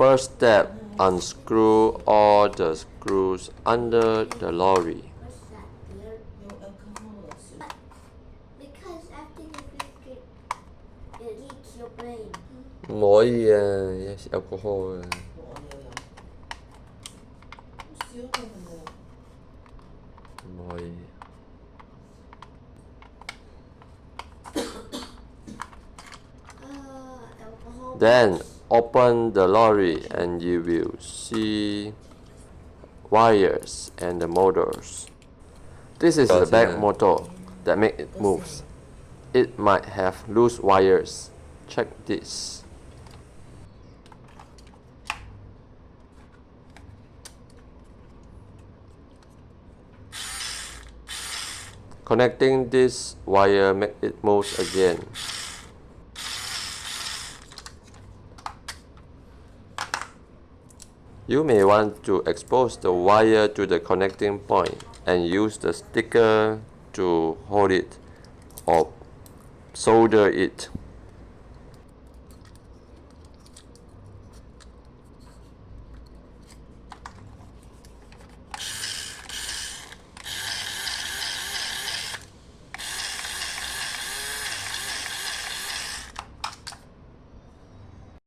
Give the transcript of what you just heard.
First step, unscrew all the screws under the lorry. What's that, beer? Because after you drink it leaks your brain. 唔可以啊，有 alcohol 啊。唔可以。Alcohol. Then open the lorry and you will see wires and the motors. This is the back motor that make it moves. It might have loose wires. Check this. Connecting this wire make it move again. You may want to expose the wire to the connecting point and use the sticker to hold it or solder it.